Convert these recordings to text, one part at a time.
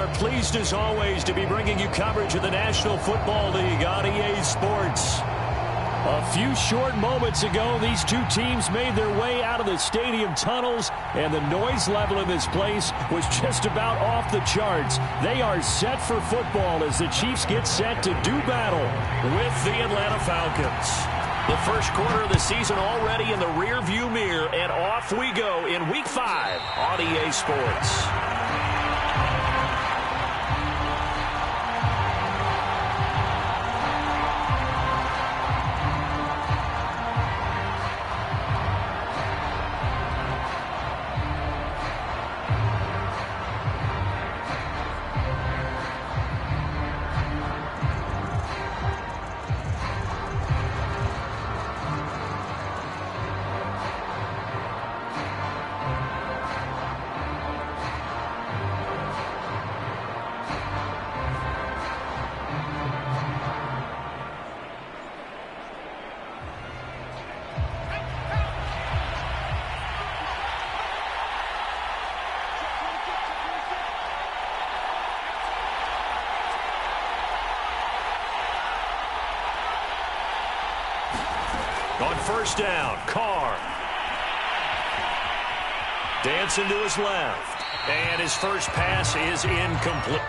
are pleased as always to be bringing you coverage of the National Football League on EA Sports. A few short moments ago, these two teams made their way out of the stadium tunnels, and the noise level in this place was just about off the charts. They are set for football as the Chiefs get set to do battle with the Atlanta Falcons. The first quarter of the season already in the rearview mirror, and off we go in Week 5 on EA Sports. On first down, Carr. Dancing to his left. And his first pass is incomplete.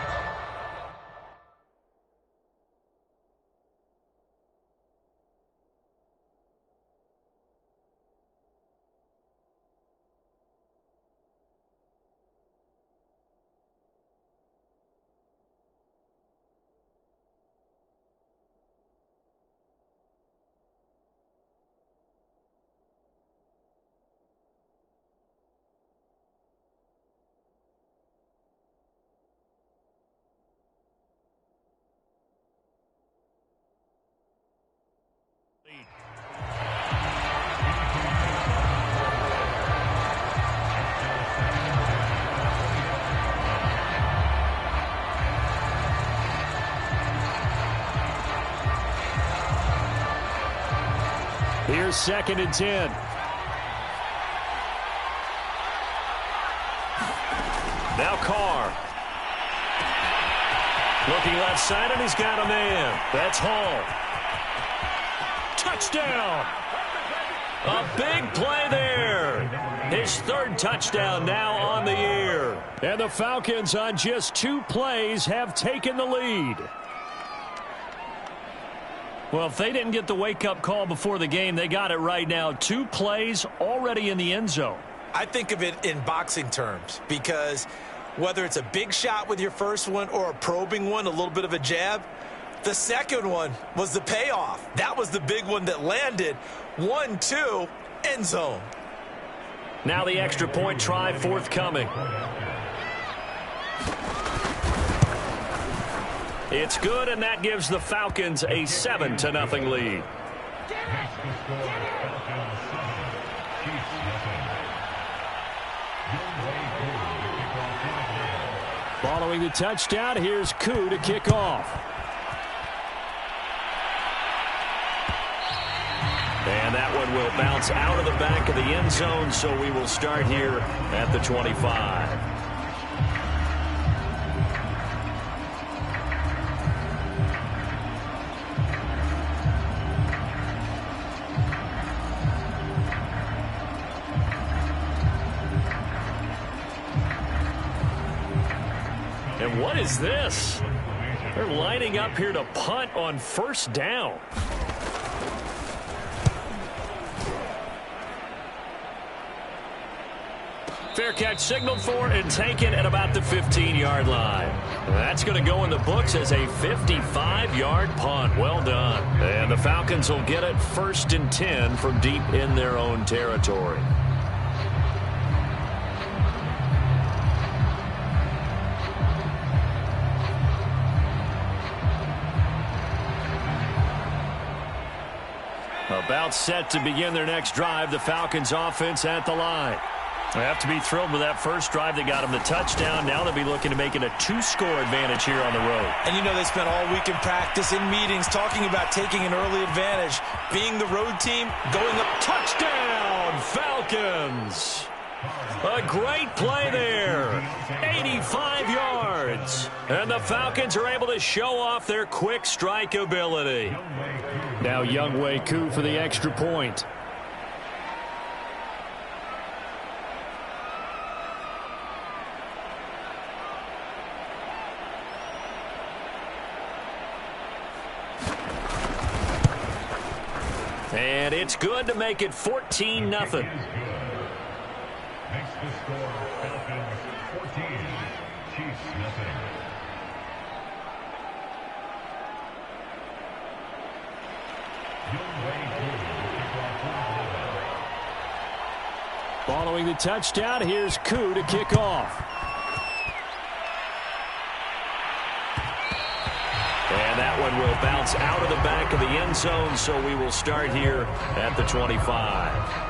Here's 2nd and 10. Now Carr. Looking left side, and he's got a man. That's Hall. Touchdown! A big play there. His 3rd touchdown now on the year. And the Falcons on just 2 plays have taken the lead. Well, if they didn't get the wake-up call before the game, they got it right now. 2 plays already in the end zone. I think of it in boxing terms because whether it's a big shot with your first one or a probing one, a little bit of a jab, the second one was the payoff. That was the big one that landed. 1-2, end zone. Now the extra point try forthcoming. It's good, and that gives the Falcons a 7-0 lead. Following the touchdown, here's Koo to kick off. And that one will bounce out of the back of the end zone, so we will start here at the 25. And what is this? They're lining up here to punt on first down. Fair catch signaled for and taken at about the 15-yard line. That's going to go in the books as a 55-yard punt. Well done. And the Falcons will get it 1st and 10 from deep in their own territory. About set to begin their next drive, the Falcons offense at the line. They have to be thrilled with that first drive. They got them the touchdown. Now they'll be looking to make it a 2-score advantage here on the road. And you know they spent all week in practice, in meetings, talking about taking an early advantage. Being the road team, going up. Touchdown, Falcons! A great play there. 85 yards. And the Falcons are able to show off their quick strike ability. Now Younghoe Koo for the extra point. And it's good to make it 14-0. Makes the score Falcons 14, Chiefs nothing. Following the touchdown, here's Koo to kick off. And that one will bounce out of the back of the end zone, so we will start here at the 25.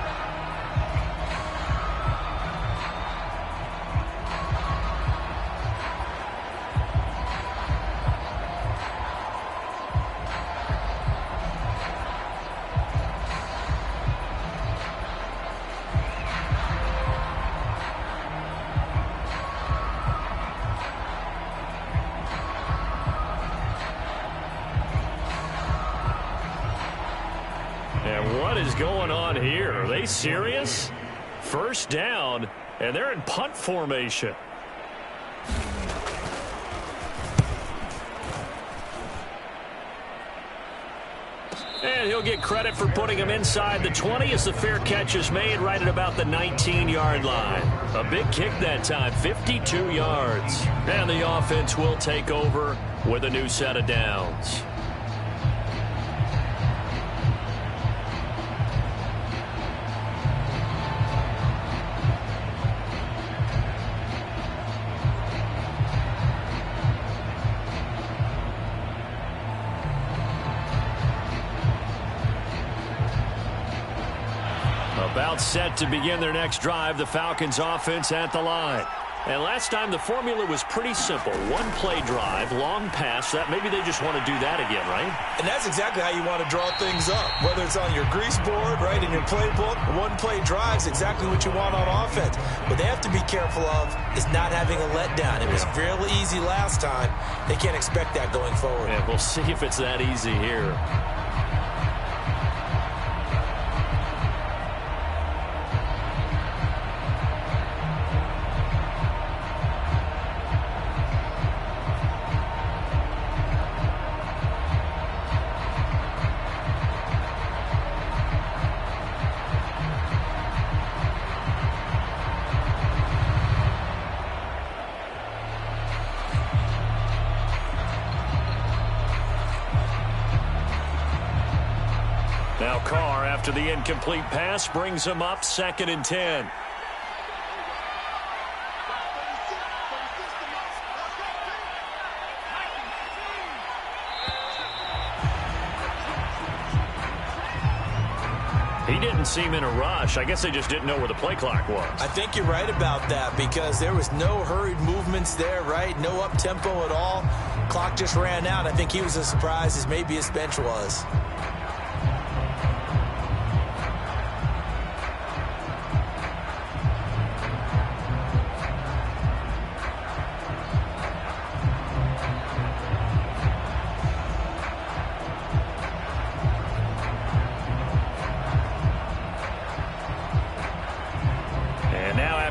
Going on here? Are they serious? First down, and they're in punt formation. And he'll get credit for putting him inside the 20 as the fair catch is made right at about the 19-yard line. A big kick that time, 52 yards. And the offense will take over with a new set of downs. About set to begin their next drive, the Falcons offense at the line. And last time the formula was pretty simple. One play drive, long pass. That maybe they just want to do that again, right? And that's exactly how you want to draw things up. Whether it's on your grease board, right, in your playbook, one play drive is exactly what you want on offense. What they have to be careful of is not having a letdown. It was fairly easy last time. They can't expect that going forward. And we'll see if it's that easy here. Now Carr, after the incomplete pass, brings him up 2nd and 10. He didn't seem in a rush. I guess they just didn't know where the play clock was. I think you're right about that because there was no hurried movements there, right? No up-tempo at all. Clock just ran out. I think he was as surprised as maybe his bench was.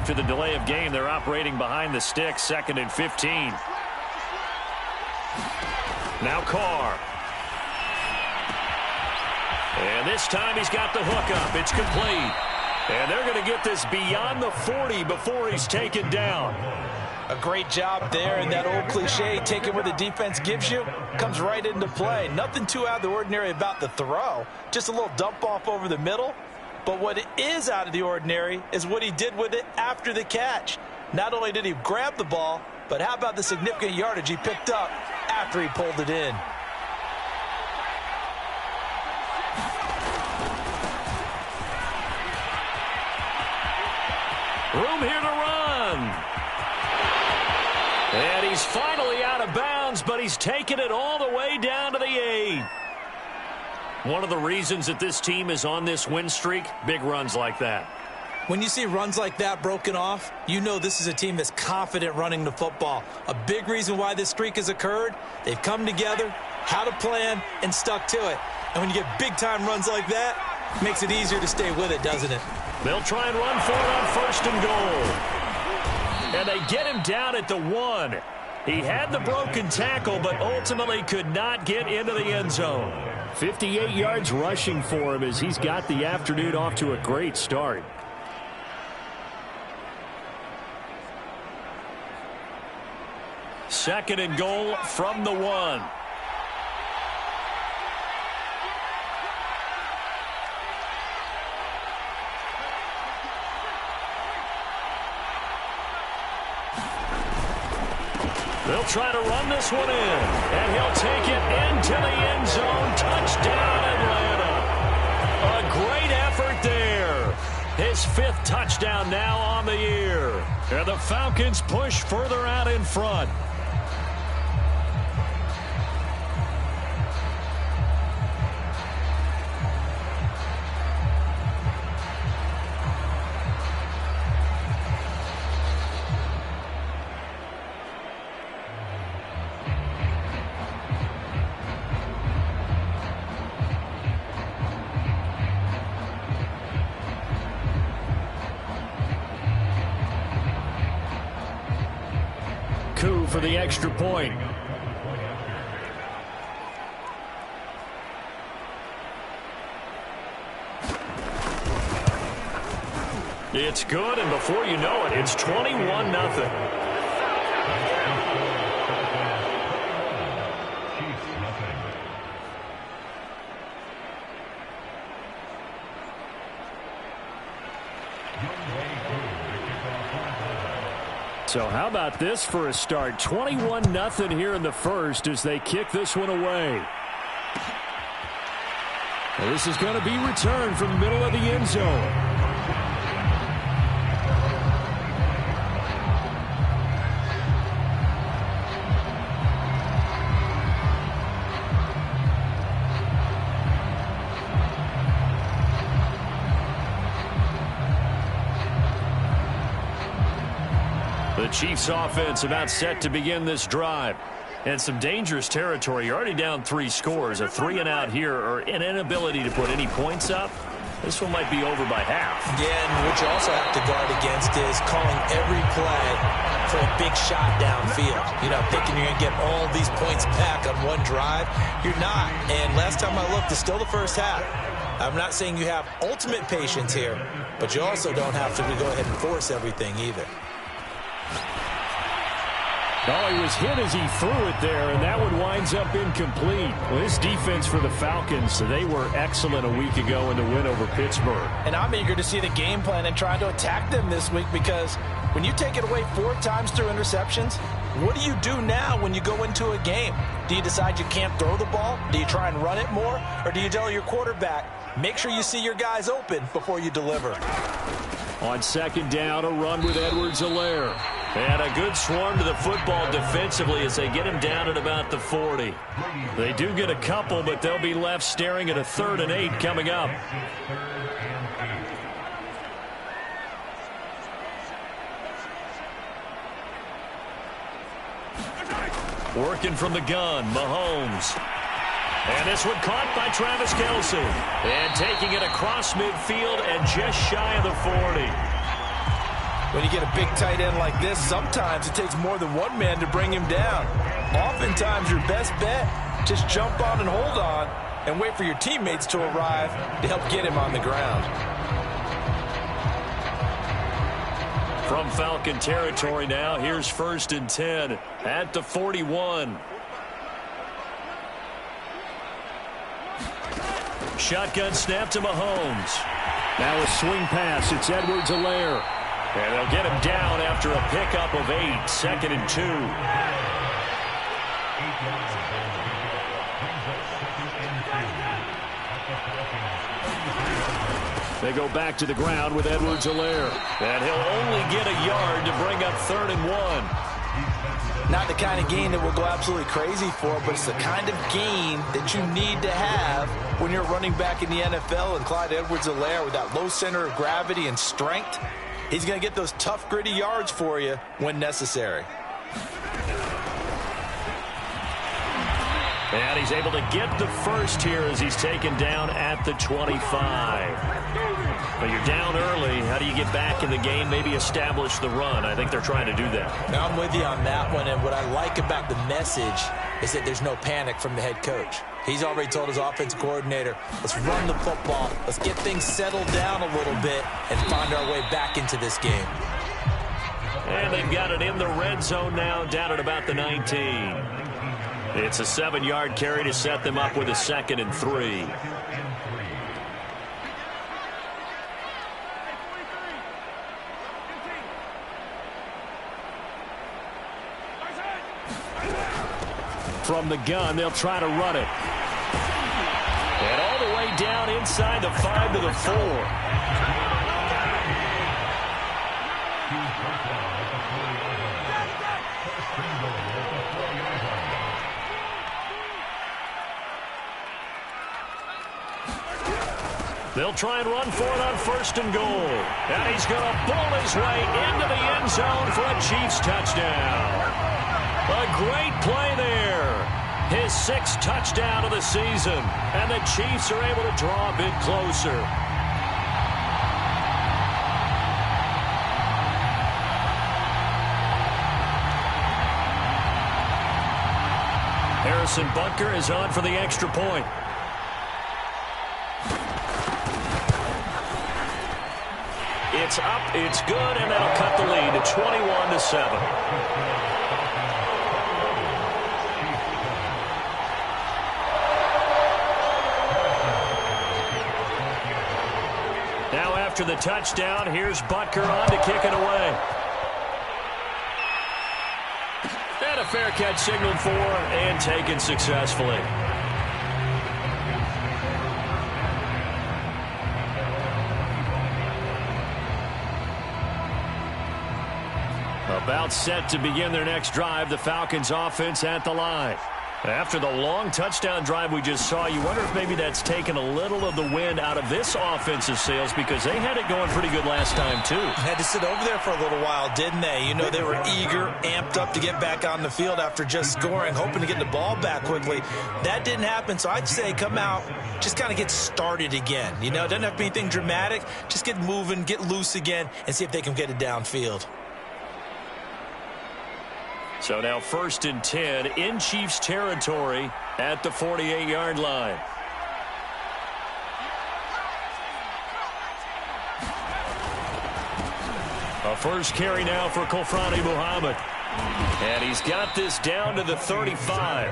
After the delay of game, they're operating behind the sticks, 2nd and 15. Now Carr. And this time he's got the hook up. It's complete. And they're going to get this beyond the 40 before he's taken down. A great job there, and that old cliche, taking what the defense gives you, comes right into play. Nothing too out of the ordinary about the throw. Just a little dump off over the middle. But what is out of the ordinary is what he did with it after the catch. Not only did he grab the ball, but how about the significant yardage he picked up after he pulled it in. Room here to run. And he's finally out of bounds, but he's taken it all the way down to the 8. One of the reasons that this team is on this win streak, big runs like that. When you see runs like that broken off, you know this is a team that's confident running the football. A big reason why this streak has occurred, they've come together, had a plan, and stuck to it. And when you get big-time runs like that, it makes it easier to stay with it, doesn't it? They'll try and run for it on 1st and goal. And they get him down at the 1. He had the broken tackle, but ultimately could not get into the end zone. 58 yards rushing for him as he's got the afternoon off to a great start. Second and goal from the 1. They'll try to run this one in, and he'll take it into the end zone. Touchdown, Atlanta. A great effort there. His 5th touchdown now on the year. And the Falcons push further out in front. For the extra point. It's good, and before you know it, it's 21-0. So how about this for a start? 21-0 here in the first as they kick this one away. Well, this is going to be returned from the middle of the end zone. The Chiefs offense about set to begin this drive. And some dangerous territory. You're already down 3 scores. A 3-and-out here or an inability to put any points up. This one might be over by half. Yeah, and what you also have to guard against is calling every play for a big shot downfield. You know, thinking you're going to get all these points back on one drive. You're not. And last time I looked, it's still the first half. I'm not saying you have ultimate patience here, but you also don't have to go ahead and force everything either. Oh, he was hit as he threw it there, and that one winds up incomplete. Well, this defense for the Falcons, they were excellent a week ago in the win over Pittsburgh. And I'm eager to see the game plan and try to attack them this week, because when you take it away 4 times through interceptions, what do you do now when you go into a game? Do you decide you can't throw the ball? Do you try and run it more? Or do you tell your quarterback, make sure you see your guys open before you deliver? On second down, a run with Edwards-Helaire. And a good swarm to the football defensively as they get him down at about the 40. They do get a couple, but they'll be left staring at a 3rd and 8 coming up. Working from the gun, Mahomes. And this one caught by Travis Kelce. And taking it across midfield and just shy of the 40. When you get a big tight end like this, sometimes it takes more than one man to bring him down. Oftentimes, your best bet, just jump on and hold on and wait for your teammates to arrive to help get him on the ground. From Falcon territory now, here's 1st and 10 at the 41. Shotgun snap to Mahomes. Now a swing pass. It's Edwards-Helaire. And they'll get him down after a pickup of 8. 2nd and 2. They go back to the ground with Edwards-Helaire. And he'll only get a yard to bring up 3rd and 1. Not the kind of gain that we'll go absolutely crazy for, but it's the kind of gain that you need to have when you're running back in the NFL. And Clyde Edwards-Helaire, with that low center of gravity and strength, he's going to get those tough, gritty yards for you when necessary. And he's able to get the first here as he's taken down at the 25. But you're down early. How do you get back in the game, maybe establish the run? I think they're trying to do that. Now, I'm with you on that one, and what I like about the message is that there's no panic from the head coach. He's already told his offensive coordinator, let's run the football, let's get things settled down a little bit and find our way back into this game. And they've got it in the red zone now, down at about the 19. It's a 7-yard carry to set them up with a 2nd and 3. From the gun, they'll try to run it. And all the way down inside the 5 to the 4. They'll try and run for it on 1st and goal. And he's going to pull his way into the end zone for a Chiefs touchdown. A great play there. His 6th touchdown of the season. And the Chiefs are able to draw a bit closer. Harrison Butker is on for the extra point. It's up, it's good, and that'll cut the lead to 21-7. Now after the touchdown, here's Butker on to kick it away. And a fair catch signaled for and taken successfully. About set to begin their next drive, the Falcons offense at the line. After the long touchdown drive we just saw, you wonder if maybe that's taken a little of the wind out of this offensive sails, because they had it going pretty good last time too. Had to sit over there for a little while, didn't they? You know, they were eager, amped up to get back on the field after just scoring, hoping to get the ball back quickly. That didn't happen, so I'd say come out, just kind of get started again. You know, it doesn't have to be anything dramatic. Just get moving, get loose again, and see if they can get it downfield. So now 1st and 10 in Chiefs territory at the 48-yard line. A first carry now for Kofrani Muhammad. And he's got this down to the 35.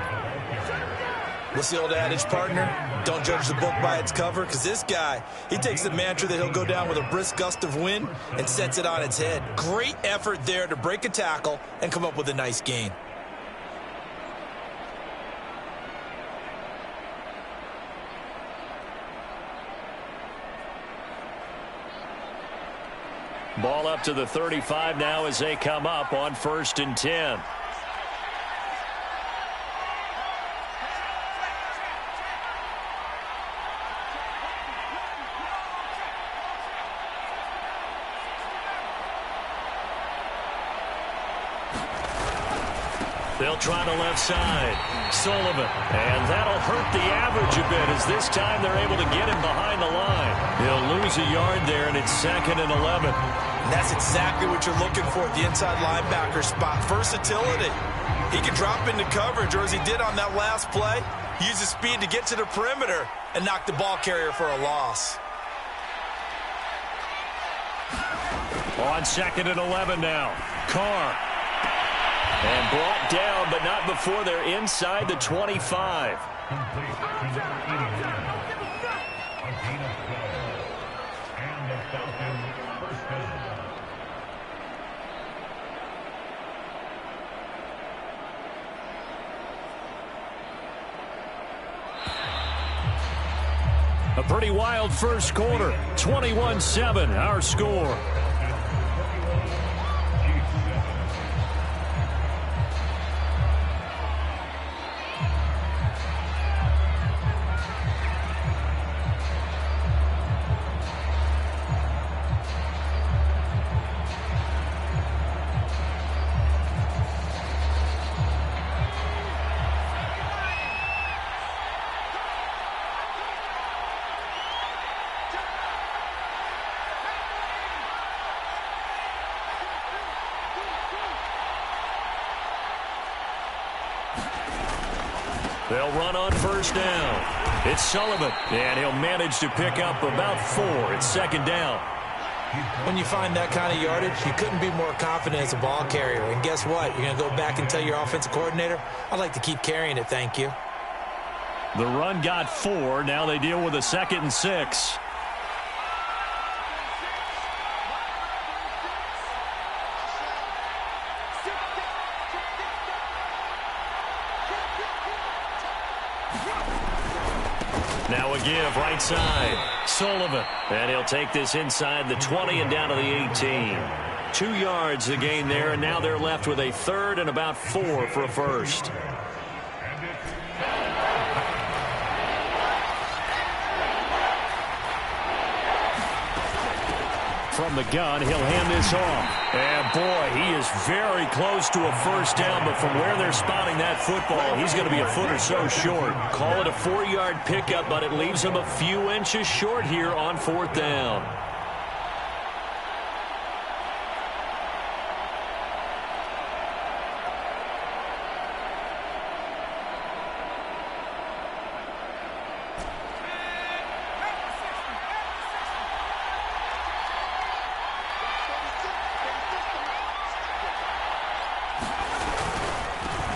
What's the old adage, partner? Don't judge the book by its cover, because this guy, he takes the mantra that he'll go down with a brisk gust of wind and sets it on its head. Great effort there to break a tackle and come up with a nice gain. Ball up to the 35 now as they come up on 1st and 10. They'll try the left side. Sullivan. And that'll hurt the average a bit, as this time they're able to get him behind the line. He'll lose a yard there, and it's 2nd and 11. And that's exactly what you're looking for at the inside linebacker spot. Versatility. He can drop into coverage, or as he did on that last play, use his speed to get to the perimeter and knock the ball carrier for a loss. On 2nd and 11 now. Carr. And brought down, but not before they're inside the 25. A pretty wild first quarter. 21-7, our score. They'll run on first down. It's Sullivan, and he'll manage to pick up about 4. It's second down. When you find that kind of yardage, you couldn't be more confident as a ball carrier. And guess what? You're going to go back and tell your offensive coordinator, I'd like to keep carrying it, thank you. The run got 4. Now they deal with a 2nd and 6. Now a give right side. Sullivan. And he'll take this inside the 20 and down to the 18. 2 yards the gain there, and now they're left with a 3rd and about 4 for a first. From the gun, he'll hand this off. And boy, he is very close to a first down, but from where they're spotting that football, he's going to be a foot or so short. Call it a 4-yard pickup, but it leaves him a few inches short here on 4th down.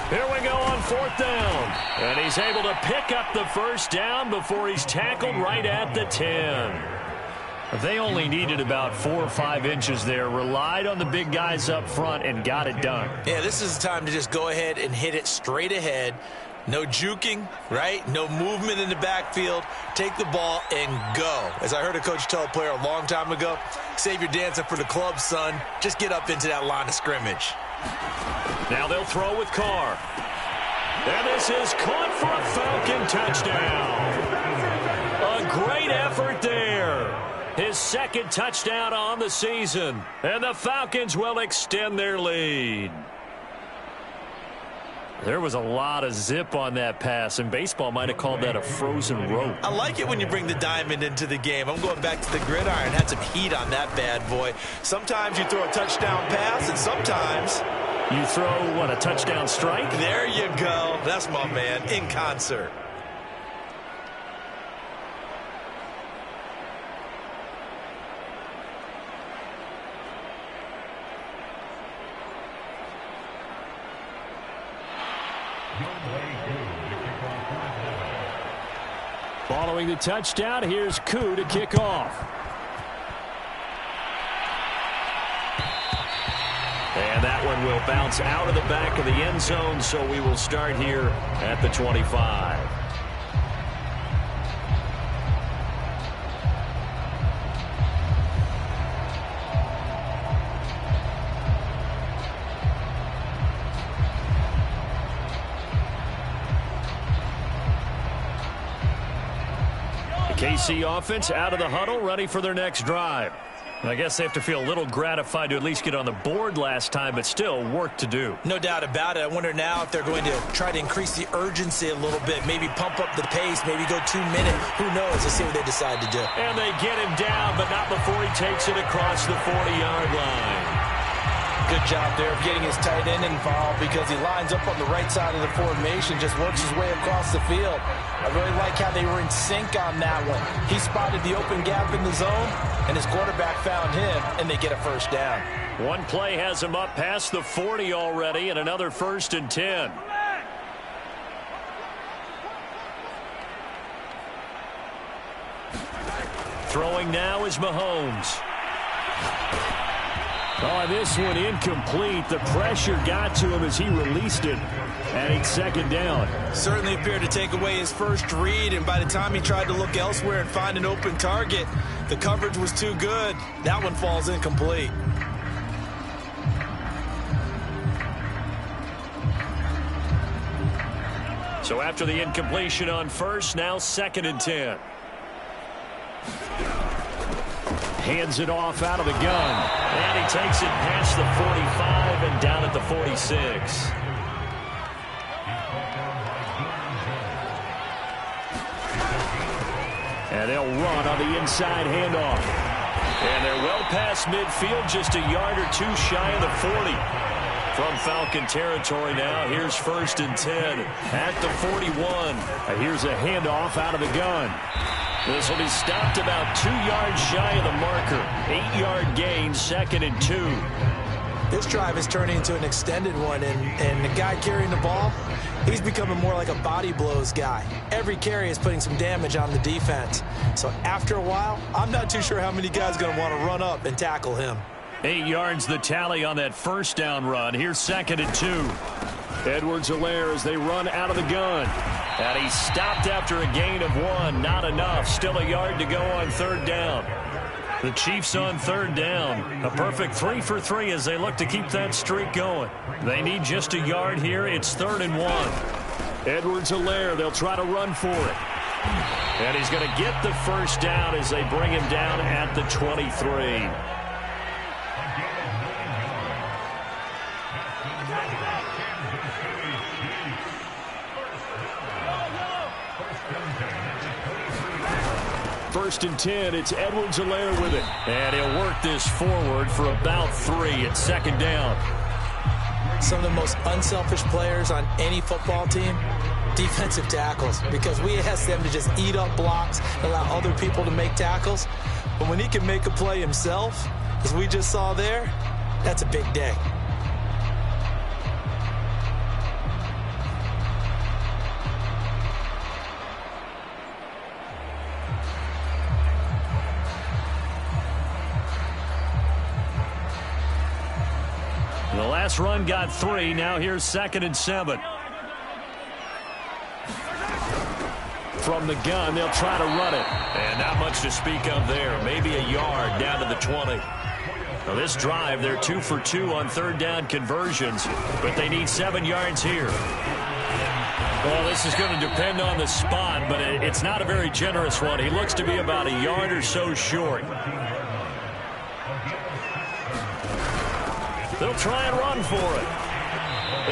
Here we go on 4th down. And he's able to pick up the first down before he's tackled right at the 10. They only needed about 4 or 5 inches there, relied on the big guys up front, and got it done. Yeah, this is the time to just go ahead and hit it straight ahead. No juking, right? No movement in the backfield. Take the ball and go. As I heard a coach tell a player a long time ago, save your dancing for the club, son. Just get up into that line of scrimmage. Now they'll throw with Carr. And this is caught for a Falcon touchdown. A great effort there. His 2nd touchdown on the season. And the Falcons will extend their lead. There was a lot of zip on that pass, and baseball might have called that a frozen rope. I like it when you bring the diamond into the game. I'm going back to the gridiron. Had some heat on that bad boy. Sometimes you throw a touchdown pass, and sometimes you throw, what, a touchdown strike? There you go. That's my man, in concert. Following the touchdown, here's Koo to kick off. And that one will bounce out of the back of the end zone, so we will start here at the 25. KC offense out of the huddle, ready for their next drive. I guess they have to feel a little gratified to at least get on the board last time, but still work to do. No doubt about it. I wonder now if they're going to try to increase the urgency a little bit, maybe pump up the pace, maybe go 2 minutes. Who knows? Let's see what they decide to do. And they get him down, but not before he takes it across the 40-yard line. Good job there of getting his tight end involved because he lines up on the right side of the formation, just works his way across the field. I really like how they were in sync on that one. He spotted the open gap in the zone, and his quarterback found him, and they get a first down. One play has him up past the 40 already, and another 1st and 10. Throwing now is Mahomes. Oh, this one incomplete. The pressure got to him as he released it. And it's 2nd down. Certainly appeared to take away his first read, and by the time he tried to look elsewhere and find an open target, the coverage was too good. That one falls incomplete. So after the incompletion on first, now 2nd and 10. Hands it off out of the gun. And he takes it past the 45 and down at the 46. And they'll run on the inside handoff. And they're well past midfield, just a yard or two shy of the 40. From Falcon territory now, here's 1st and 10 at the 41. Here's a handoff out of the gun. This will be stopped about 2 yards shy of the marker. 8-yard gain, 2nd and 2. This drive is turning into an extended one, and the guy carrying the ball, he's becoming more like a body blows guy. Every carry is putting some damage on the defense. So after a while, I'm not too sure how many guys are going to want to run up and tackle him. 8 yards the tally on that 1st down run. Here's 2nd and 2. Edwards-Helaire as they run out of the gun. And he's stopped after a gain of 1. Not enough. Still a yard to go on 3rd down. The Chiefs on 3rd down. A perfect 3 for 3 as they look to keep that streak going. They need just a yard here. It's 3rd and 1. Edwards-Helaire, they'll try to run for it. And he's going to get the 1st down as they bring him down at the 23. First and 10, it's Edwards-Helaire with it. And he'll work this forward for about 3 at 2nd down. Some of the most unselfish players on any football team, defensive tackles, because we ask them to just eat up blocks, allow other people to make tackles. But when he can make a play himself, as we just saw there, that's a big day. The last run got 3. Now here's 2nd and 7. From the gun, they'll try to run it. And not much to speak of there. Maybe a yard down to the 20. Now this drive, they're 2 for 2 on 3rd down conversions, but they need 7 yards here. Well, this is going to depend on the spot, but it's not a very generous one. He looks to be about a yard or so short. They'll try and run for it.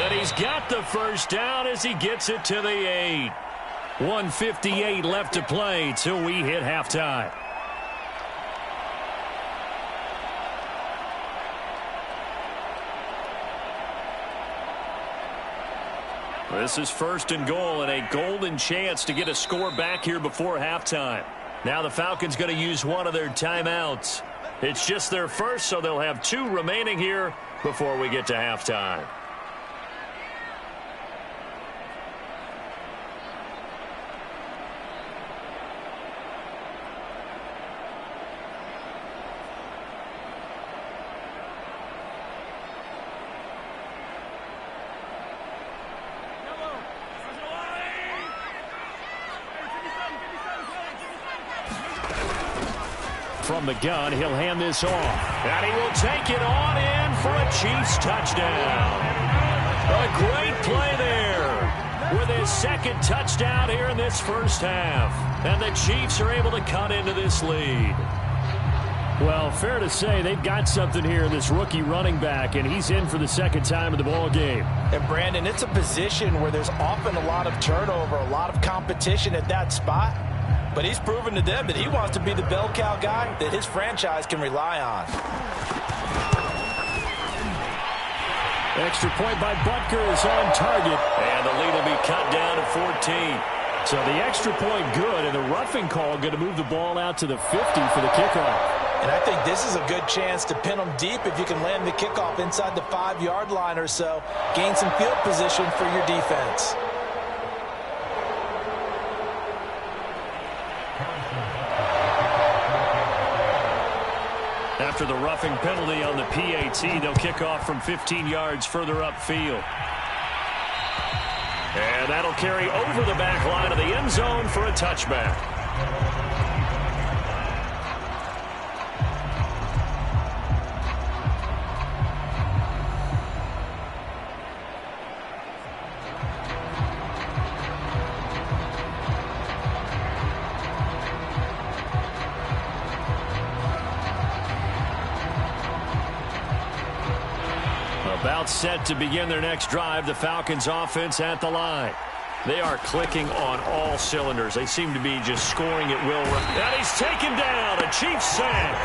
And he's got the 1st down as he gets it to the 8. 1:58 left to play till we hit halftime. This is 1st and goal and a golden chance to get a score back here before halftime. Now the Falcons going to use one of their timeouts. It's just their first, so they'll have 2 remaining here before we get to halftime. From the gun, he'll hand this off. And he will take it on in for a Chiefs touchdown. A great play there with his 2nd touchdown here in this 1st half. And the Chiefs are able to cut into this lead. Well, fair to say they've got something here in this rookie running back, and he's in for the 2nd time in the ball game. And, Brandon, it's a position where there's often a lot of turnover, a lot of competition at that spot. But he's proven to them that he wants to be the bell cow guy that his franchise can rely on. Extra point by Butker is on target. And the lead will be cut down to 14. So the extra point good, and the roughing call going to move the ball out to the 50 for the kickoff. And I think this is a good chance to pin them deep if you can land the kickoff inside the 5-yard line or so. Gain some field position for your defense. After the roughing penalty on the PAT, they'll kick off from 15 yards further upfield. And that'll carry over the back line of the end zone for a touchback. About set to begin their next drive, the Falcons offense at the line. They are clicking on all cylinders. They seem to be just scoring at will. And he's taken down, a Chiefs sack.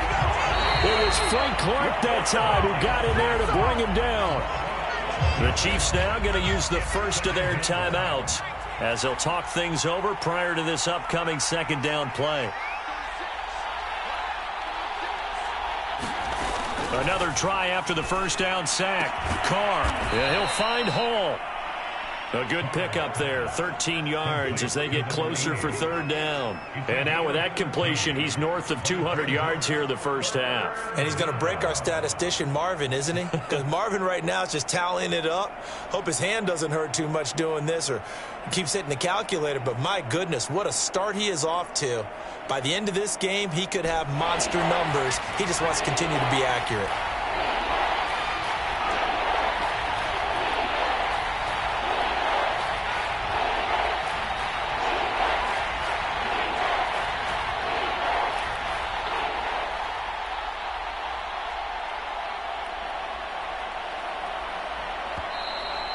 It was Frank Clark that time who got in there to bring him down. The Chiefs now going to use the first of their timeouts as they'll talk things over prior to this upcoming second down play. Another try after the first down sack. Carr, he'll find Hall. A good pickup there, 13 yards as they get closer for third down. And now with that completion, he's north of 200 yards here in the first half. And he's going to break our statistician Marvin, isn't he? Because Marvin right now is just tallying it up. Hope his hand doesn't hurt too much doing this or keeps hitting the calculator. But my goodness, what a start he is off to. By the end of this game, he could have monster numbers. He just wants to continue to be accurate.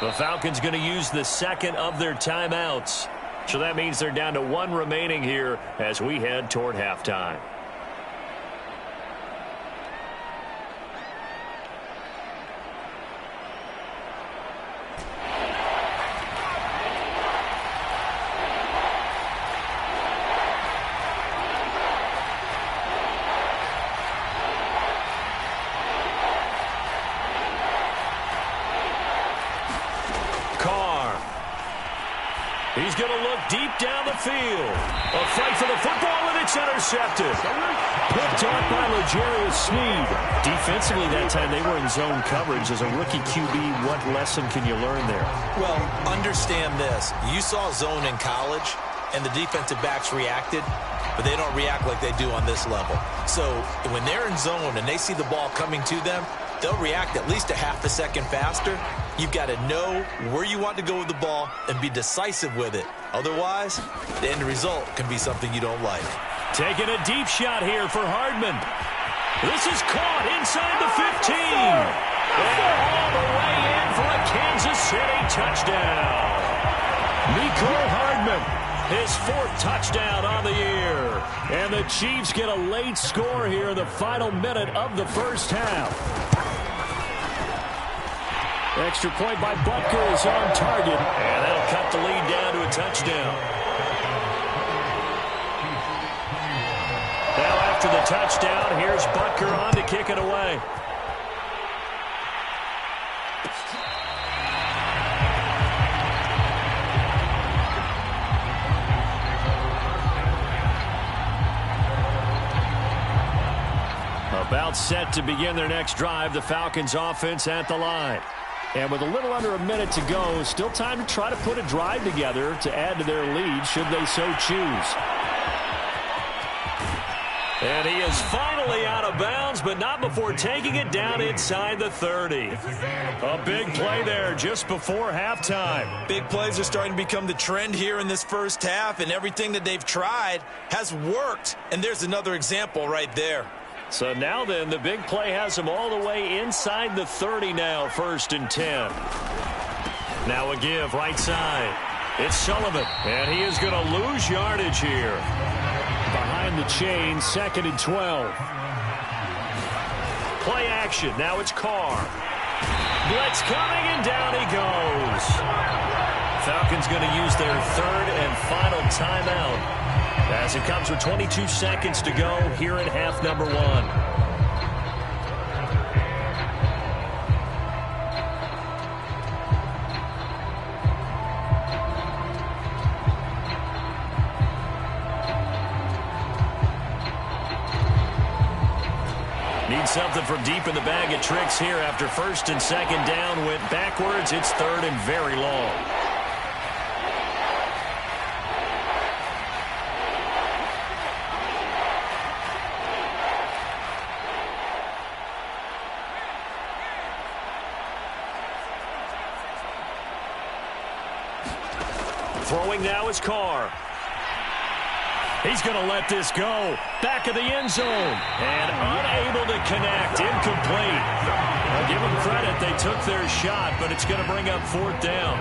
The Falcons going to use the second of their timeouts. So that means they're down to one remaining here as we head toward halftime. He's going to look deep down the field. A fight for the football, and it's intercepted. Picked off by L'Jarius Sneed. Defensively that time, they were in zone coverage. As a rookie QB, what lesson can you learn there? Well, understand this. You saw zone in college, and the defensive backs reacted, but they don't react like they do on this level. So when they're in zone and they see the ball coming to them, they'll react at least a half a second faster. You've got to know where you want to go with the ball and be decisive with it. Otherwise, the end result can be something you don't like. Taking a deep shot here for Hardman. This is caught inside the 15. And all the way in for a Kansas City touchdown. Mecole Hardman, his fourth touchdown on the year. And the Chiefs get a late score here in the final minute of the first half. Extra point by Butker is on target. And that'll cut the lead down to a touchdown. Now after the touchdown, here's Butker on to kick it away. About set to begin their next drive, the Falcons offense at the line. And with a little under a minute to go, still time to try to put a drive together to add to their lead should they so choose. And he is finally out of bounds, but not before taking it down inside the 30. A big play there just before halftime. Big plays are starting to become the trend here in this first half, and everything that they've tried has worked. And there's another example right there. So now then, the big play has them all the way inside the 30 now, 1st and 10. Now a give right side. It's Sullivan, and he is going to lose yardage here. Behind the chain, 2nd and 12. Play action. Now it's Carr. Blitz coming, and down he goes. Falcons going to use their third and final timeout as it comes with 22 seconds to go here in half number 1. Need something from deep in the bag of tricks here after 1st and 2nd down went backwards. It's 3rd and very long. Throwing now is Carr. He's going to let this go. Back of the end zone. And unable to connect. Incomplete. I'll give them credit. They took their shot, but it's going to bring up 4th down.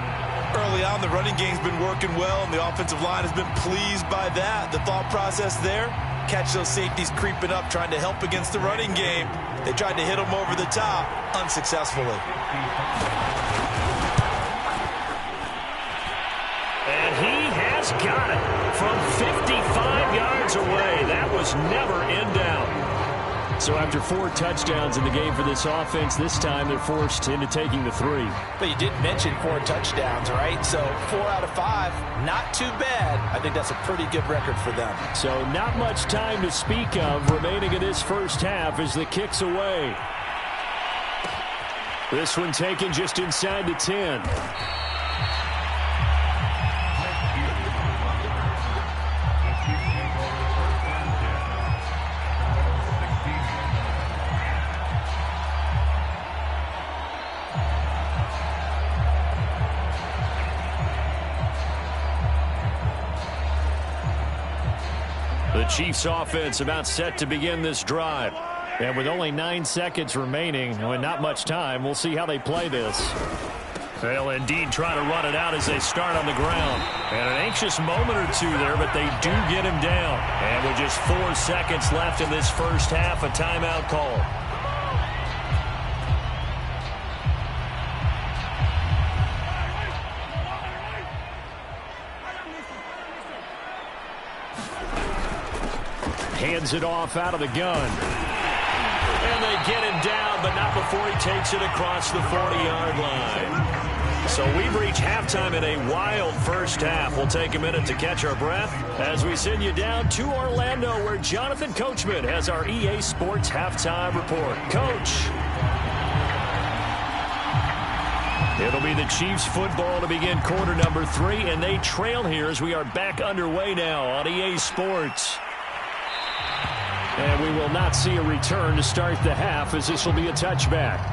Early on, the running game's been working well, and the offensive line has been pleased by that. The thought process there, catch those safeties creeping up, trying to help against the running game. They tried to hit them over the top, unsuccessfully. And he has got it from 55 yards away. That was never in down. So after 4 touchdowns in the game for this offense, this time they're forced into taking the 3. But you did mention 4 touchdowns, right? So 4 out of 5, not too bad. I think that's a pretty good record for them. So not much time to speak of remaining in this first half as the kick's away. This one taken just inside the 10. The Chiefs offense about set to begin this drive. And with only 9 seconds remaining and not much time, we'll see how they play this. They'll indeed try to run it out as they start on the ground. And an anxious moment or two there, but they do get him down. And with just 4 seconds left in this first half, a timeout call. Hands it off out of the gun. And they get him down, but not before he takes it across the 40-yard line. So we've reached halftime in a wild first half. We'll take a minute to catch our breath as we send you down to Orlando, where Jonathan Coachman has our EA Sports halftime report. Coach. It'll be the Chiefs football to begin quarter number 3, and they trail here as we are back underway now on EA Sports. And we will not see a return to start the half, as this will be a touchback.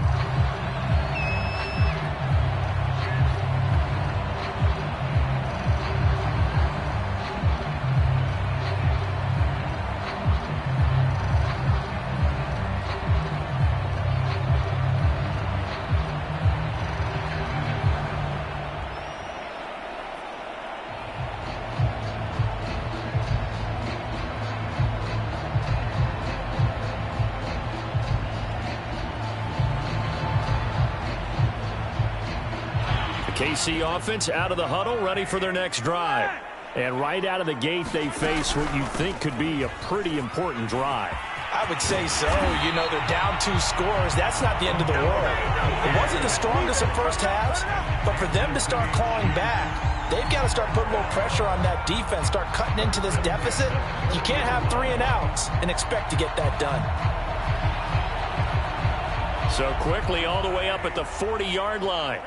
KC offense out of the huddle, ready for their next drive. And right out of the gate, they face what you think could be a pretty important drive. I would say so. You know, they're down 2 scores. That's not the end of the world. It wasn't the strongest of first halves, but for them to start clawing back, they've got to start putting a little pressure on that defense, start cutting into this deficit. You can't have 3 and outs and expect to get that done. So quickly all the way up at the 40-yard line.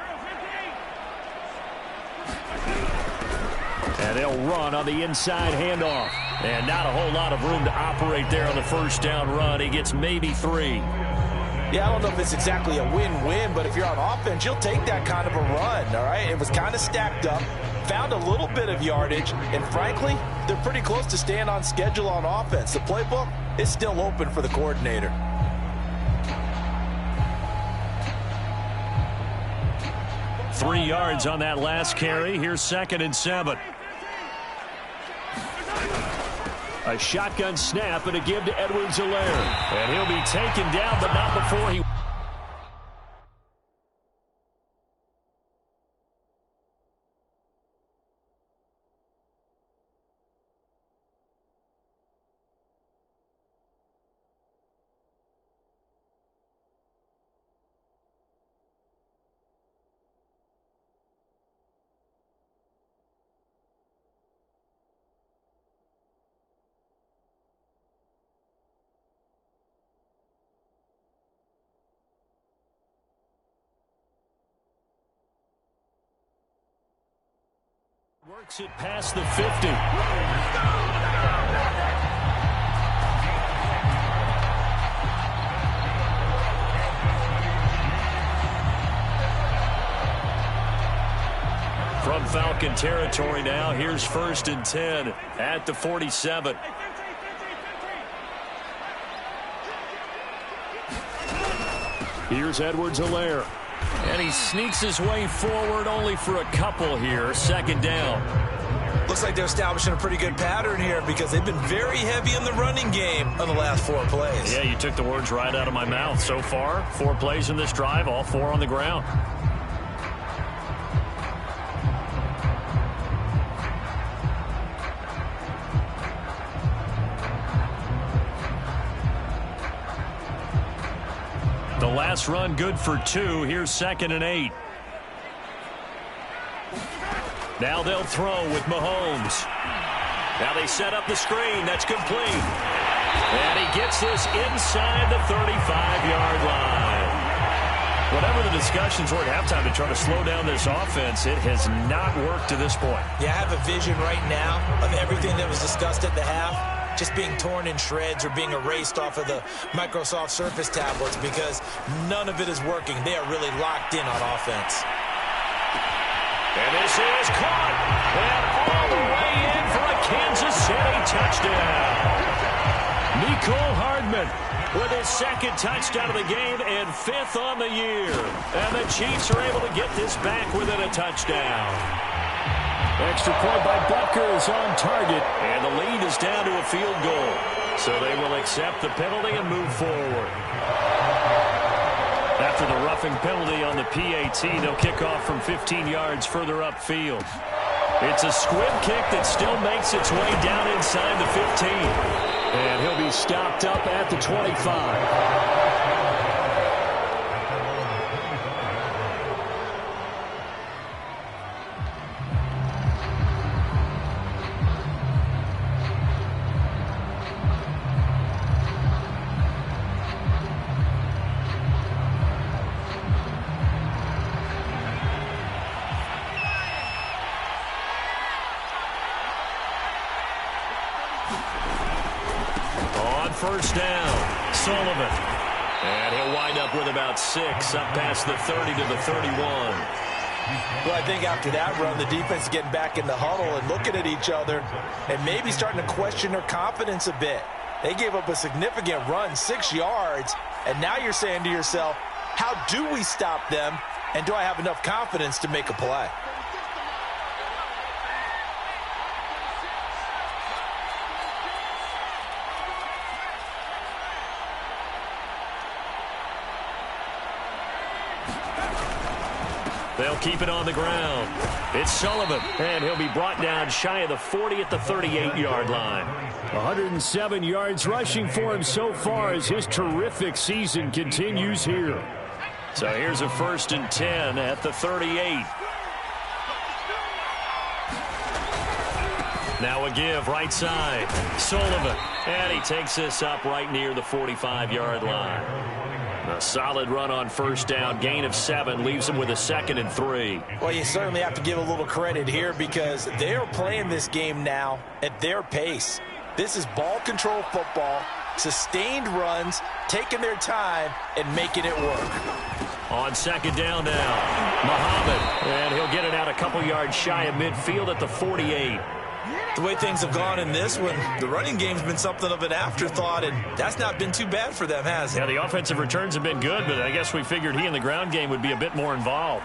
And they'll run on the inside handoff. And not a whole lot of room to operate there on the first down run. He gets maybe 3. Yeah, I don't know if it's exactly a win-win, but if you're on offense, you'll take that kind of a run, all right? It was kind of stacked up, found a little bit of yardage, and frankly, they're pretty close to staying on schedule on offense. The playbook is still open for the coordinator. Three yards on that last carry. Here's 2nd and 7. A shotgun snap and a give to Edwards-Helaire. And he'll be taken down, but not before he... Works it past the 50. From Falcon territory now, here's 1st and 10 at the 47. Here's Edwards-Helaire. And he sneaks his way forward only for a couple here. 2nd down. Looks like they're establishing a pretty good pattern here because they've been very heavy in the running game on the last 4 plays. Yeah, you took the words right out of my mouth. So far, 4 plays in this drive, all 4 on the ground. The last run good for 2. Here's 2nd and 8. Now they'll throw with Mahomes. Now they set up the screen. That's complete. And he gets this inside the 35-yard line. Whatever the discussions were at halftime to try to slow down this offense, it has not worked to this point. Yeah, I have a vision right now of everything that was discussed at the half just being torn in shreds or being erased off of the Microsoft Surface tablets because none of it is working. They are really locked in on offense. And this is caught. And all the way in for a Kansas City touchdown. Nicole Hardman with his 2nd touchdown of the game and 5th on the year. And the Chiefs are able to get this back within a touchdown. Extra point by Butker is on target. And the lead is down to a field goal. So they will accept the penalty and move forward. After the roughing penalty on the PAT, they'll kick off from 15 yards further upfield. It's a squib kick that still makes its way down inside the 15. And he'll be stopped up at the 25. First down, Sullivan. And he'll wind up with about 6 up past the 30 to the 31. Well, I think after that run, the defense is getting back in the huddle and looking at each other and maybe starting to question their confidence a bit. They gave up a significant run, 6 yards, and now you're saying to yourself, how do we stop them, and do I have enough confidence to make a play? They'll keep it on the ground. It's Sullivan, and he'll be brought down shy of the 40 at the 38-yard line. 107 yards rushing for him so far as his terrific season continues here. So here's a 1st and 10 at the 38. Now a give right side. Sullivan, and he takes this up right near the 45-yard line. A solid run on 1st down, gain of 7, leaves him with a 2nd and 3. Well, you certainly have to give a little credit here because they are playing this game now at their pace. This is ball control football, sustained runs, taking their time, and making it work. On 2nd down now, Muhammad, and he'll get it out a couple yards shy of midfield at the 48. The way things have gone in this one, the running game's been something of an afterthought, and that's not been too bad for them, has it? Yeah, the offensive returns have been good, but I guess we figured he in the ground game would be a bit more involved.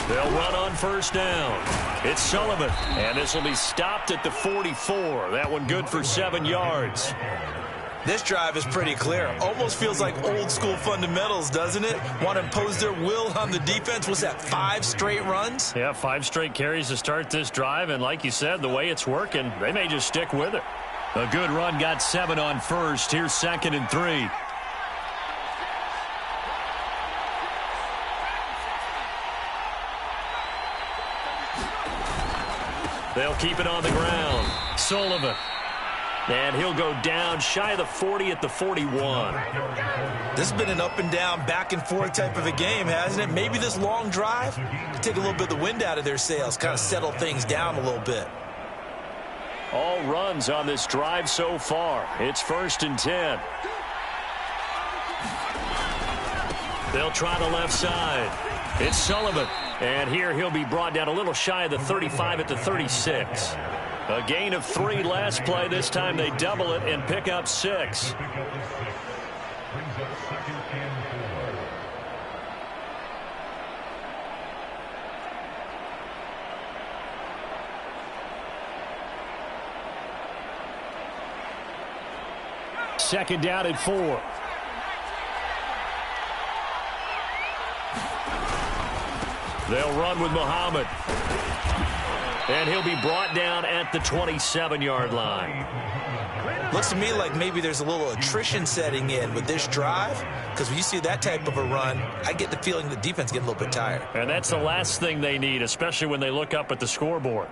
They'll run on 1st down. It's Sullivan, and this will be stopped at the 44. That one good for 7 yards. This drive is pretty clear. Almost feels like old school fundamentals, doesn't it? Want to impose their will on the defense. Was that 5 straight runs? Yeah, 5 straight carries to start this drive, and like you said, the way it's working, they may just stick with it. A good run got 7 on 1st. Here's 2nd and 3. They'll keep it on the ground. Sullivan. And he'll go down shy of the 40 at the 41. This has been an up and down, back and forth type of a game, hasn't it? Maybe this long drive could take a little bit of the wind out of their sails, kind of settle things down a little bit. All runs on this drive so far. It's 1st and 10. They'll try the left side. It's Sullivan. And here he'll be brought down a little shy of the 35 at the 36. A gain of 3 last play. This time they double it and pick up 6. second down and 4. They'll run with Muhammad. And he'll be brought down at the 27-yard line. Looks to me like maybe there's a little attrition setting in with this drive, because when you see that type of a run, I get the feeling the defense getting a little bit tired. And that's the last thing they need, especially when they look up at the scoreboard.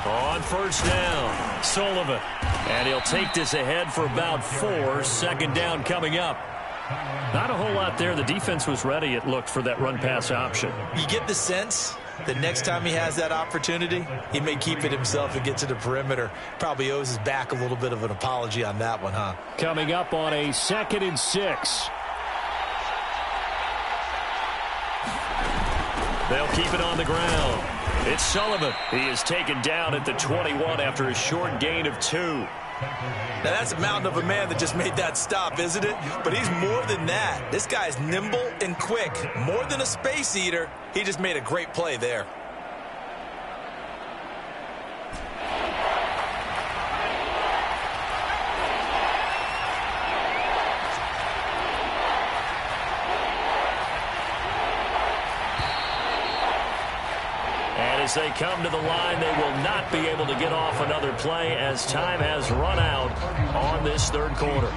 On first down, Sullivan. And he'll take this ahead for about 4. Second down coming up. Not a whole lot there. The defense was ready, it looked, for that run-pass option. You get the sense that next time he has that opportunity, he may keep it himself and get to the perimeter. Probably owes his back a little bit of an apology on that one, huh? Coming up on a 2nd and 6. They'll keep it on the ground. It's Sullivan. He is taken down at the 21 after a short gain of 2. Now, that's a mountain of a man that just made that stop, isn't it? But he's more than that. This guy's nimble and quick. More than a space eater. He just made a great play there. As they come to the line, they will not be able to get off another play as time has run out on this third quarter.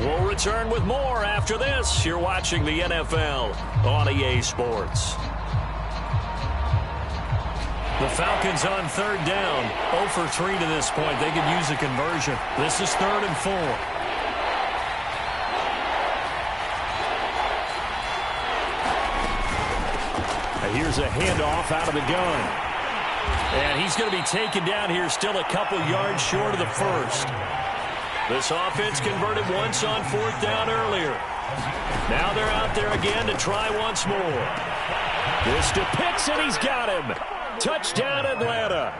We'll return with more after this. You're watching the NFL on EA Sports. The Falcons on third down. 0 for 3 to this point. They could use a conversion. This is 3rd and 4. Here's a handoff out of the gun. And he's going to be taken down here still a couple yards short of the first. This offense converted once on 4th down earlier. Now they're out there again to try once more. This to Pitts, and he's got him. Touchdown, Atlanta.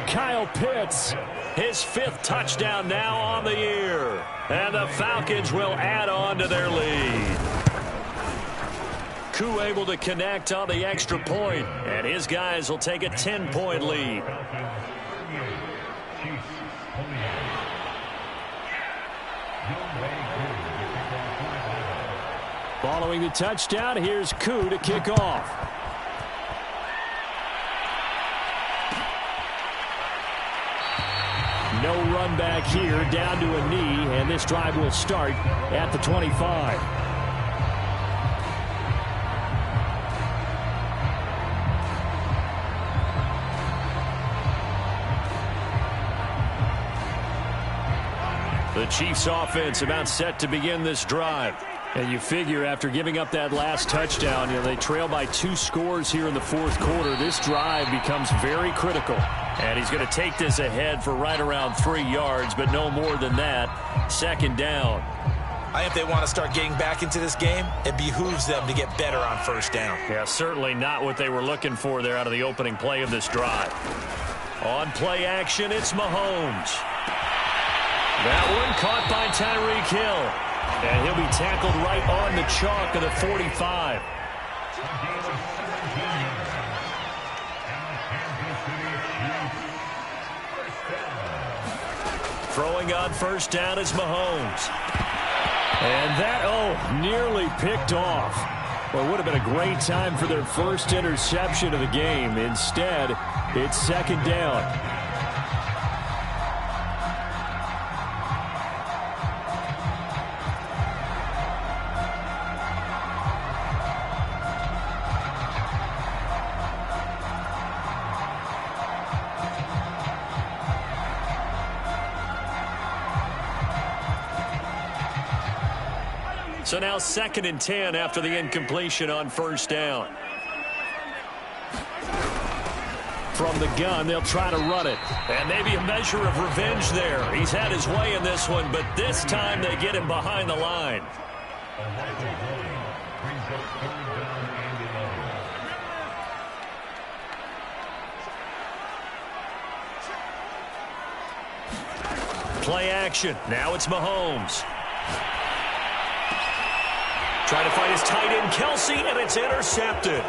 Kyle Pitts, his 5th touchdown now on the year. And the Falcons will add on to their lead. Koo able to connect on the extra point, and his guys will take a 10-point lead. Following the touchdown, here's Koo to kick off. No run back here, down to a knee, and this drive will start at the 25. The Chiefs offense about set to begin this drive. And you figure after giving up that last touchdown, they trail by 2 scores here in the 4th quarter. This drive becomes very critical. And he's going to take this ahead for right around 3 yards, but no more than that. 2nd down. I think if they want to start getting back into this game, it behooves them to get better on 1st down. Yeah, certainly not what they were looking for there out of the opening play of this drive. On play action, it's Mahomes. That one caught by Tyreek Hill. And he'll be tackled right on the chalk of the 45. Throwing on 1st down is Mahomes. And that, nearly picked off. Well, it would have been a great time for their first interception of the game. Instead, it's 2nd down. So now 2nd and 10 after the incompletion on 1st down. From the gun, they'll try to run it. And maybe a measure of revenge there. He's had his way in this one, but this time they get him behind the line. Play action. Now it's Mahomes. Trying to find his tight end, Kelsey, and it's intercepted.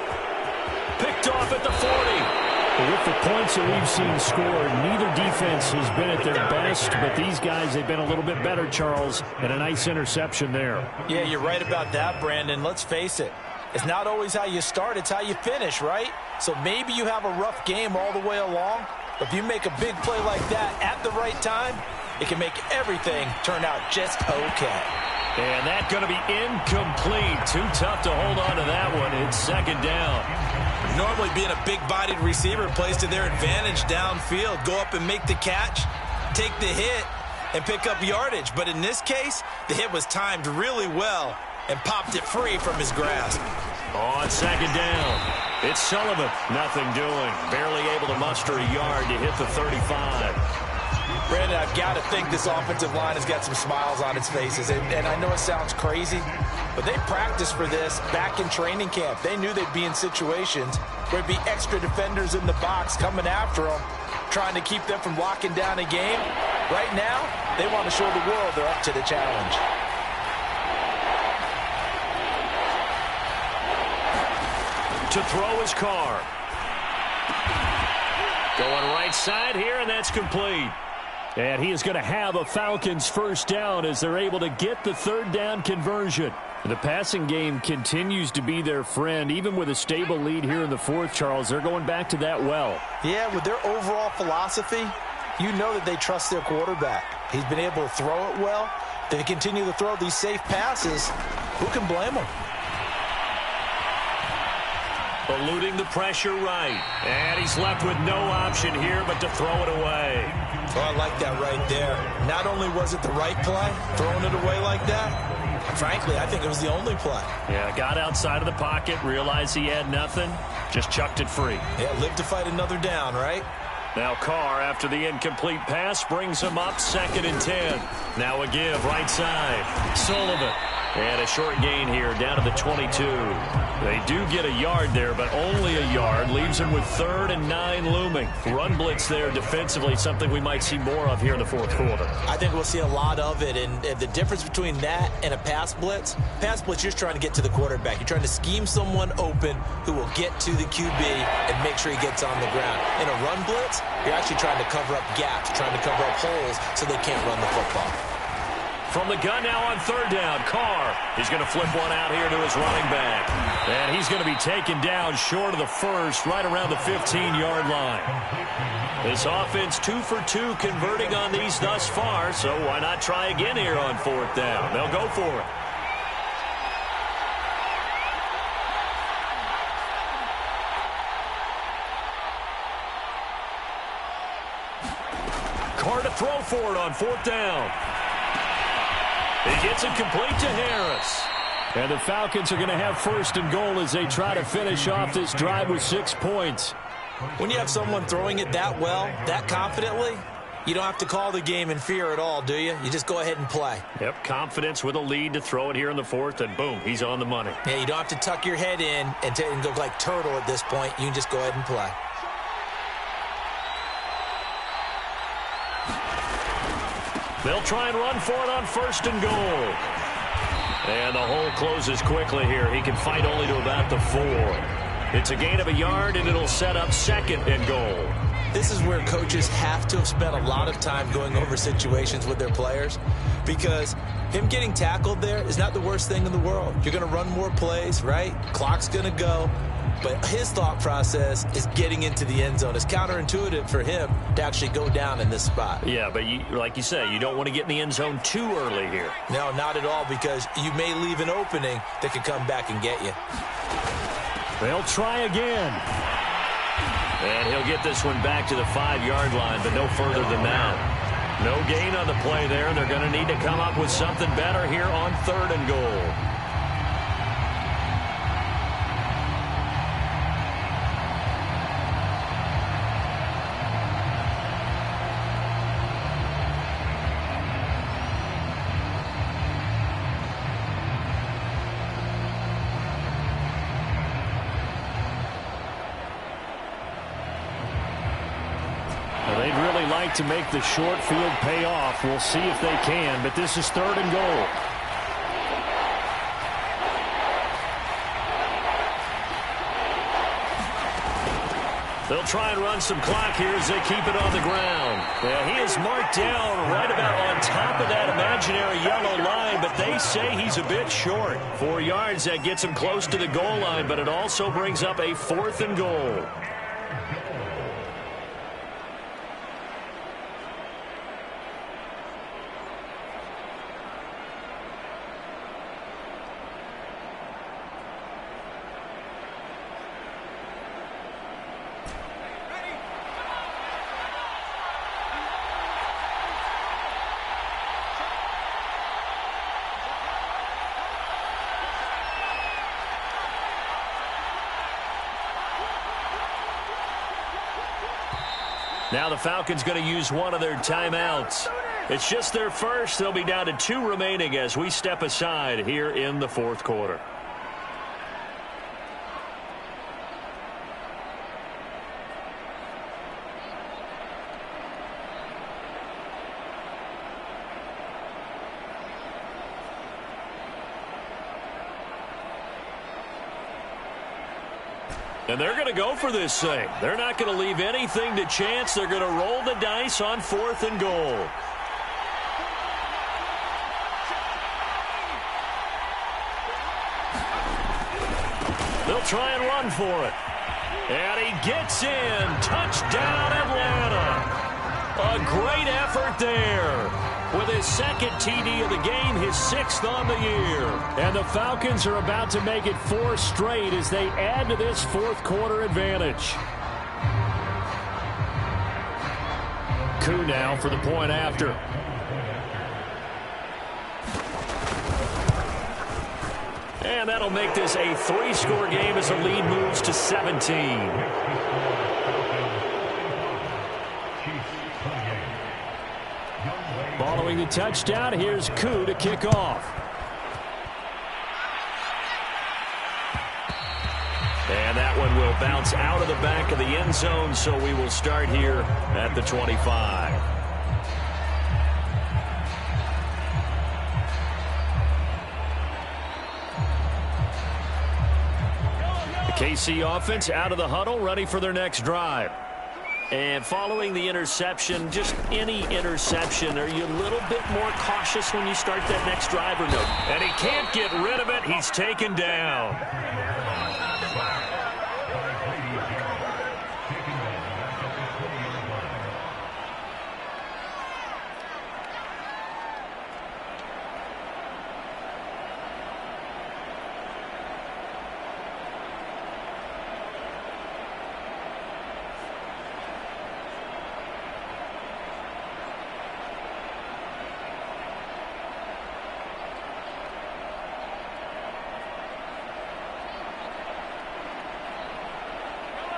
Picked off at the 40. With the points that we've seen scored, neither defense has been at their best, but these guys, they've been a little bit better, Charles, and a nice interception there. Yeah, you're right about that, Brandon. Let's face it. It's not always how you start, it's how you finish, right? So maybe you have a rough game all the way along, but if you make a big play like that at the right time, it can make everything turn out just okay. And that's going to be incomplete. Too tough to hold on to that one. It's second down. Normally being a big-bodied receiver plays to their advantage downfield. Go up and make the catch, take the hit, and pick up yardage. But in this case, the hit was timed really well and popped it free from his grasp. On second down, it's Sullivan. Nothing doing. Barely able to muster a yard to hit the 35. Brandon, I've got to think this offensive line has got some smiles on its faces. And I know it sounds crazy, but they practiced for this back in training camp. They knew they'd be in situations where there'd be extra defenders in the box coming after them, trying to keep them from locking down a game. Right now, they want to show the world they're up to the challenge. To throw his car. Going right side here, and that's complete. And he is going to have a Falcons first down as they're able to get the third down conversion. The passing game continues to be their friend. Even with a stable lead here in the fourth, Charles, they're going back to that well. Yeah, with their overall philosophy, you know that they trust their quarterback. He's been able to throw it well. They continue to throw these safe passes. Who can blame them? Eluding the pressure right. And he's left with no option here but to throw it away. Oh, I like that right there. Not only was it the right play, throwing it away like that, frankly, I think it was the only play. Yeah, got outside of the pocket, realized he had nothing, just chucked it free. Yeah, live to fight another down, right? Now Carr, after the incomplete pass, brings him up 2nd and 10. Now a give right side. Sullivan. And a short gain here down to the 22. They do get a yard there, but only a yard. Leaves them with 3rd and 9 looming. Run blitz there defensively, something we might see more of here in the fourth quarter. I think we'll see a lot of it, and the difference between that and a pass blitz, you're just trying to get to the quarterback. You're trying to scheme someone open who will get to the QB and make sure he gets on the ground. In a run blitz, you're actually trying to cover up gaps, trying to cover up holes so they can't run the football. From the gun now on 3rd down, Carr is going to flip one out here to his running back. And he's going to be taken down short of the first, right around the 15-yard line. This offense 2 for 2 converting on these thus far, so why not try again here on 4th down? They'll go for it. Carr to throw for it on 4th down. He gets it complete to Harris. And the Falcons are going to have 1st and goal as they try to finish off this drive with 6 points. When you have someone throwing it that well, that confidently, you don't have to call the game in fear at all, do you? You just go ahead and play. Yep, confidence with a lead to throw it here in the 4th, and boom, he's on the money. Yeah, you don't have to tuck your head in and go like turtle at this point. You can just go ahead and play. They'll try and run for it on 1st and goal. And the hole closes quickly here. He can fight only to about the 4. It's a gain of a yard, and it'll set up 2nd and goal. This is where coaches have to have spent a lot of time going over situations with their players, because him getting tackled there is not the worst thing in the world. You're going to run more plays, right? Clock's going to go. But his thought process is getting into the end zone. It's counterintuitive for him to actually go down in this spot. Yeah, but like you say, you don't want to get in the end zone too early here. No, not at all, because you may leave an opening that could come back and get you. They'll try again. And he'll get this one back to the 5-yard line, but no further than that. No gain on the play there, and they're going to need to come up with something better here on 3rd and goal. like to make the short field pay off. We'll see if they can, but this is 3rd and goal. They'll try and run some clock here as they keep it on the ground. Yeah, he is marked down right about on top of that imaginary yellow line, but they say he's a bit short. 4 yards, that gets him close to the goal line, but it also brings up a 4th and goal. Now the Falcons going to use one of their timeouts. It's just their first. They'll be down to 2 remaining as we step aside here in the 4th quarter. And they're going to go for this thing. They're not going to leave anything to chance. They're going to roll the dice on 4th and goal. They'll try and run for it. And he gets in. Touchdown, Atlanta. A great effort there. With his 2nd TD of the game, his 6th on the year. And the Falcons are about to make it 4 straight as they add to this 4th quarter advantage. Koo now for the point after. And that'll make this a 3-score game as the lead moves to 17. Following the touchdown, here's Koo to kick off. And that one will bounce out of the back of the end zone, so we will start here at the 25. The KC offense out of the huddle, ready for their next drive. And following the interception, just any interception, are you a little bit more cautious when you start that next drive or no? And he can't get rid of it. He's taken down.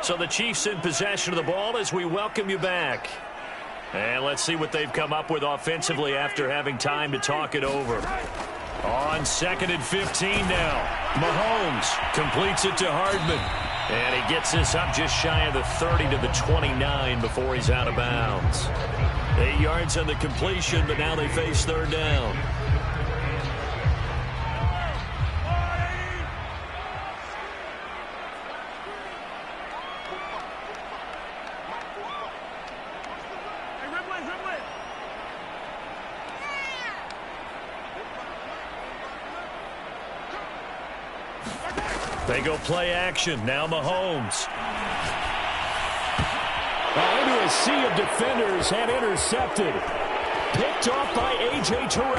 So the Chiefs in possession of the ball as we welcome you back. And let's see what they've come up with offensively after having time to talk it over. On 2nd and 15 now. Mahomes completes it to Hardman. And he gets this up just shy of the 30 to the 29 before he's out of bounds. 8 yards on the completion, but now they face 3rd down. They go play action. Now Mahomes. Into a sea of defenders and intercepted. Picked off by A.J. Terrell.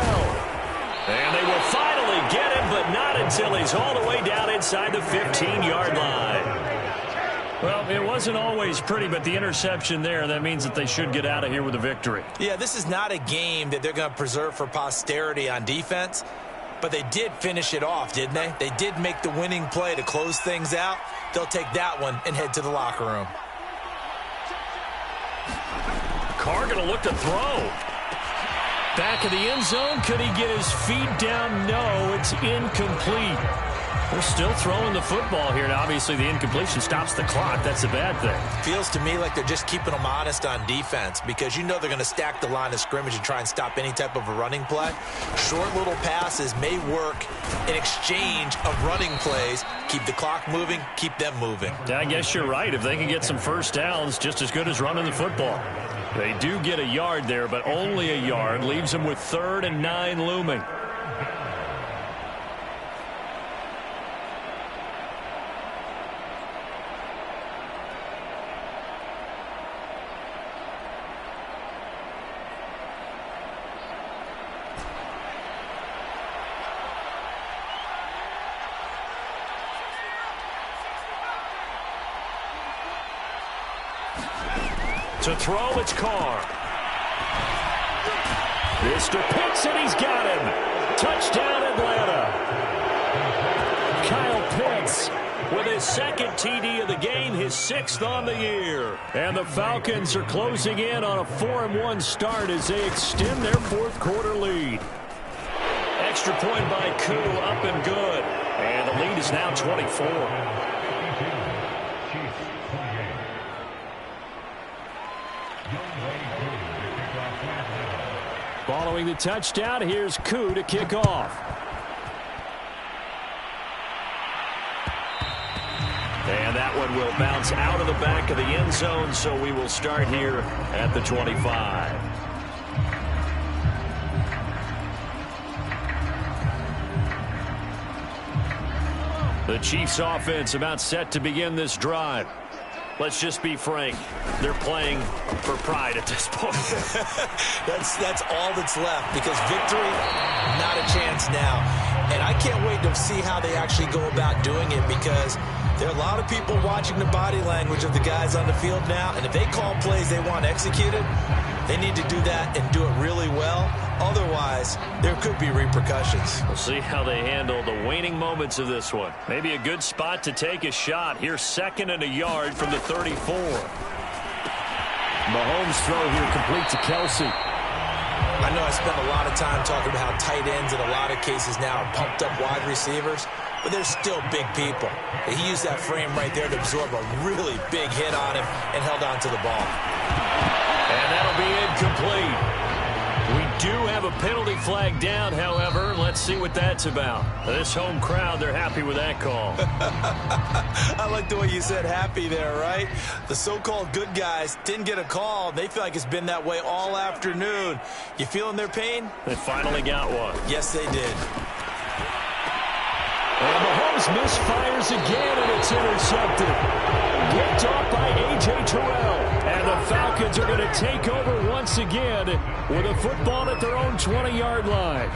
And they will finally get him, but not until he's all the way down inside the 15-yard line. Well, it wasn't always pretty, but the interception there, that means that they should get out of here with a victory. Yeah, this is not a game that they're going to preserve for posterity on defense. But they did finish it off, didn't they? They did make the winning play to close things out. They'll take that one and head to the locker room. Carr going to look to throw. Back of the end zone. Could he get his feet down? No, it's incomplete. They're still throwing the football here. Now, obviously, the incompletion stops the clock. That's a bad thing. Feels to me like they're just keeping them honest on defense because you know they're going to stack the line of scrimmage and try and stop any type of a running play. Short little passes may work in exchange of running plays. Keep the clock moving, keep them moving. I guess you're right. If they can get some first downs, just as good as running the football. They do get a yard there, but only a yard. Leaves them with 3rd and 9 looming. To throw, it's Carr. Mr. Pitts, and he's got him. Touchdown, Atlanta. Kyle Pitts with his 2nd TD of the game, his 6th on the year. And the Falcons are closing in on a 4-1 start as they extend their 4th quarter lead. Extra point by Koo, up and good. And the lead is now 24. Following the touchdown, here's Koo to kick off. And that one will bounce out of the back of the end zone, so we will start here at the 25. The Chiefs offense about set to begin this drive. Let's just be frank. They're playing for pride at this point. That's all that's left because victory, not a chance now. And I can't wait to see how they actually go about doing it because there are a lot of people watching the body language of the guys on the field now. And if they call plays they want executed, they need to do that and do it really well. Otherwise, there could be repercussions. We'll see how they handle the waning moments of this one. Maybe a good spot to take a shot. Here's 2nd and a yard from the 34. Mahomes' throw here complete to Kelsey. I know I spent a lot of time talking about how tight ends in a lot of cases now are pumped up wide receivers, but they're still big people. He used that frame right there to absorb a really big hit on him and held on to the ball. And that'll be incomplete. We do have a penalty flag down, however. Let's see what that's about. This home crowd, they're happy with that call. I like the way you said happy there, right? The so-called good guys didn't get a call. They feel like it's been that way all afternoon. You feeling their pain? They finally got one. Yes, they did. And Mahomes misfires again, and it's intercepted. Picked off by A.J. Terrell. And the Falcons are going to take over once again with a football at their own 20-yard line.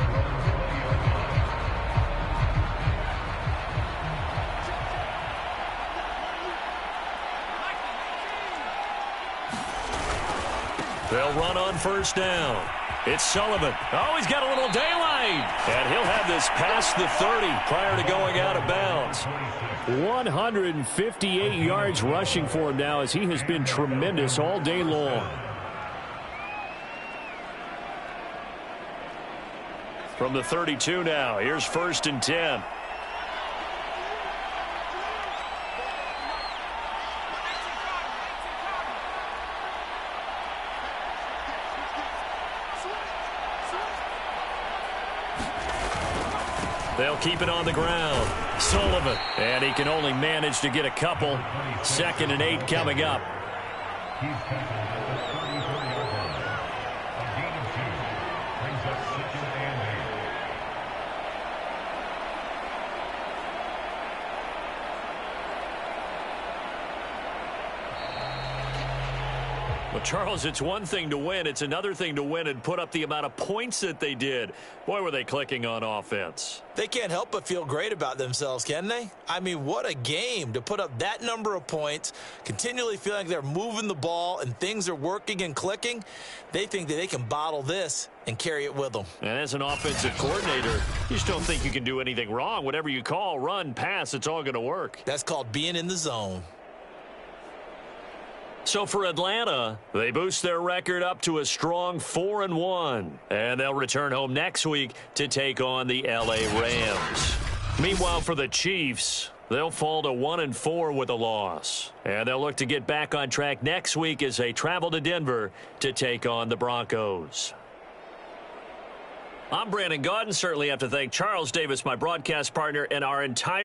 They'll run on 1st down. It's Sullivan. Oh, he's got a little daylight. And he'll have this past the 30 prior to going out of bounds. 158 yards rushing for him now as he has been tremendous all day long. From the 32 now, here's 1st and 10. They'll keep it on the ground. Sullivan. And he can only manage to get a couple. 2nd and 8 coming up. He's tackled at the 33-yard line. A gain of 2 brings up 2nd and 8. Well, Charles, it's one thing to win. It's another thing to win and put up the amount of points that they did. Boy, were they clicking on offense. They can't help but feel great about themselves, can they? I mean, what a game to put up that number of points, continually feeling like they're moving the ball and things are working and clicking. They think that they can bottle this and carry it with them. And as an offensive coordinator, you just don't think you can do anything wrong. Whatever you call, run, pass, it's all going to work. That's called being in the zone. So for Atlanta, they boost their record up to a strong 4-1. And they'll return home next week to take on the L.A. Rams. Meanwhile, for the Chiefs, they'll fall to 1-4 with a loss. And they'll look to get back on track next week as they travel to Denver to take on the Broncos. I'm Brandon Gaudin. Certainly have to thank Charles Davis, my broadcast partner, and our entire